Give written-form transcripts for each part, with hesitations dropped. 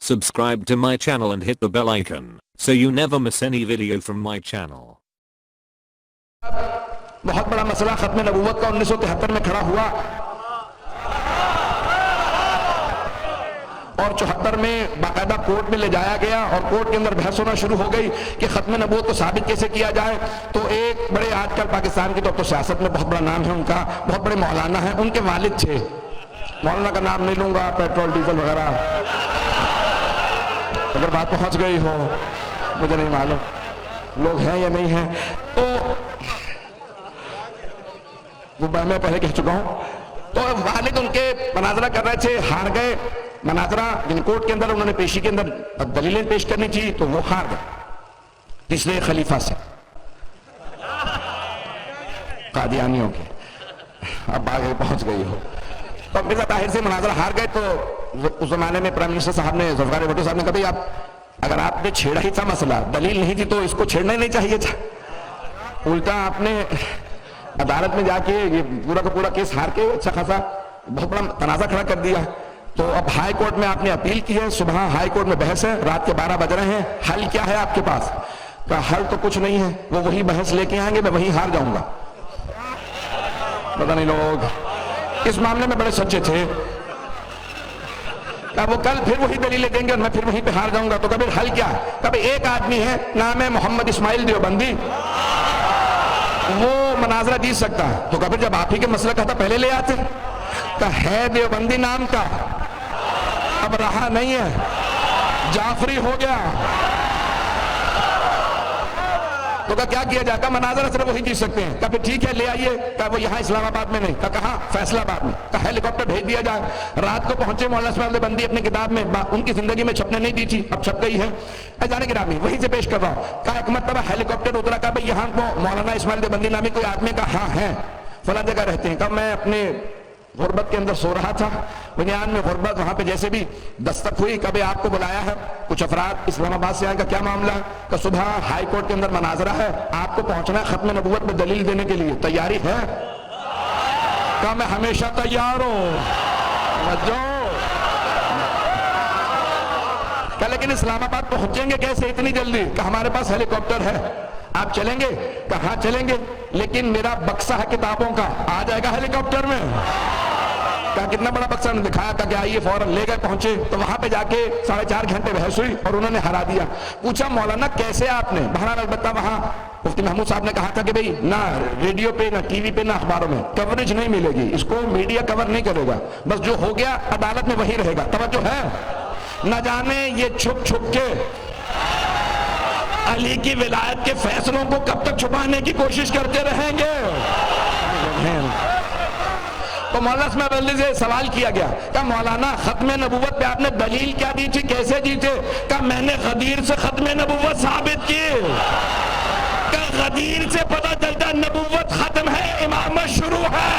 Subscribe to my channel and hit the bell icon so you never miss any video from my channel. बहुत बड़ा मसला खत्म नबूवत का 1973 में खड़ा हुआ और 74 में बाकायदा कोर्ट में ले जाया गया और कोर्ट के अंदर बहस होना शुरू हो गई कि खत्म नबूवत को साबित कैसे किया जाए। तो एक बड़े आजकल पाकिस्तान की तो सियासत में बहुत बड़ा नाम है उनका, बहुत बड़े मौलाना है, उनके वालिद थे, मौलाना का नाम नहीं लूंगा, पेट्रोल डीजल वगैरह, अगर बात पहुंच गई हो मुझे नहीं मालूम लोग हैं या नहीं हैं, तो वो मैं पहले कह चुका हूं। तो वालिद उनके मनाजरा कर रहे थे, हार गए मनाजरा, कोर्ट के अंदर उन्होंने पेशी के अंदर दलीलें पेश करनी थी तो वो हार गए तीसरे खलीफा से, कादियानियों के। अब आगे पहुंच गई हो तो मिर्जा ताहिर से मनाजरा हार गए। तो उस जमाने में प्राइम मिनिस्टर साहब ने, ज़ुल्फ़िकार भुट्टो साहब ने कहा, आप अगर आपने छेड़ा ही था मसला, दलील नहीं थी तो इसको छेड़ना ही नहीं चाहिए था, उल्टा आपने अदालत में जाके ये पूरा का पूरा केस हार के अच्छा खासा बहुत बड़ा तनाज़ा खड़ा कर दिया। तो अब हाई कोर्ट में आपने अपील की है, सुबह हाई कोर्ट में बहस है, रात के 12 बज रहे हैं, हल क्या है आपके पास? का हल तो कुछ नहीं है, वो वही बहस लेके आएंगे, मैं वही हार जाऊंगा। पता नहीं लोग इस मामले में बड़े सच्चे थे, वो कल फिर वही दलीलें देंगे और मैं फिर वहीं पे हार जाऊंगा। तो कभी हल क्या? कभी एक आदमी है, नाम है मोहम्मद इस्माइल देवबंदी, वो मनाजरा जीत सकता है। तो कभी जब आप ही के मसला कहता पहले ले आते, का है देवबंदी नाम का, अब रहा नहीं है, जाफरी हो गया, तो क्या किया जाए? का मनाजरा सिर्फ वही जीत सकते हैं। कभी ठीक है ले आइए, का वो यहाँ इस्लामाबाद में नहीं, का कहाँ फैसलाबाद में, का हेलीकॉप्टर भेज दिया जाए। रात को पहुंचे मौलाना इस्माइल देवबंदी अपनी किताब में, उनकी जिंदगी में छपने नहीं दी थी, अब छप गई है, जाने किताब में वहीं से पेश कर रहा हूँ। का एक मरतबा हेलीकॉप्टर उतरा, का भाई यहाँ को मौलाना इस्माइल देवबंदी नामी कोई आदमी का हाँ है, फला जगह रहते हैं। कब मैं अपने गुर्बत के अंदर सो रहा था, बुनियाद में गुर्बत, वहां पे जैसे भी दस्तक हुई, कभी आपको बुलाया है कुछ अफराद इस्लामाबाद से आएगा, क्या मामला? का सुबह हाई कोर्ट के अंदर मनाजरा है, आपको पहुंचना है खत्म नबूवत में दलील देने के लिए, तैयारी है? का मैं हमेशा तैयार हूं, क्या लेकिन इस्लामाबाद पहुंचेंगे कैसे इतनी जल्दी? का हमारे पास हेलीकॉप्टर है, आप चलेंगे? कहाँ चलेंगे? लेकिन मेरा बक्सा है किताबों का, आ जाएगा हेलीकॉप्टर में? क्या कितना बड़ा बक्सा ने दिखाया था कि आइए, फौरन ले गए, पहुंचे। तो वहां पे जाके 4.5 घंटे बहस हुई और उन्होंने हरा दिया। पूछा मौलाना कैसे आपने? बहरहाल अलबत्ता वहां मुफ्ती महमूद साहब ने कहा था कि भाई ना रेडियो पे, ना टीवी पे, ना अखबारों में कवरेज नहीं मिलेगी, इसको मीडिया कवर नहीं करेगा, बस जो हो गया अदालत में वही रहेगा। तवज्जो है? न जाने ये छुप छुप के अली की विलायत के फैसलों को कब तक छुपाने की कोशिश करते रहेंगे। तो मौलाना इस्माइल से सवाल किया गया, क्या मौलाना खत्म नबूवत पे आपने दलील क्या दी थी, कैसे दी थे? क्या मैंने गदीर से खत्म नबूवत साबित की। क्या गदीर से पता चलता नबूवत खत्म है, इमामत शुरू है।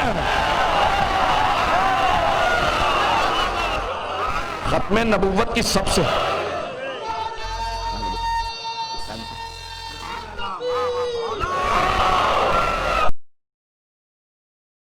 खत्म नबूवत की सबसे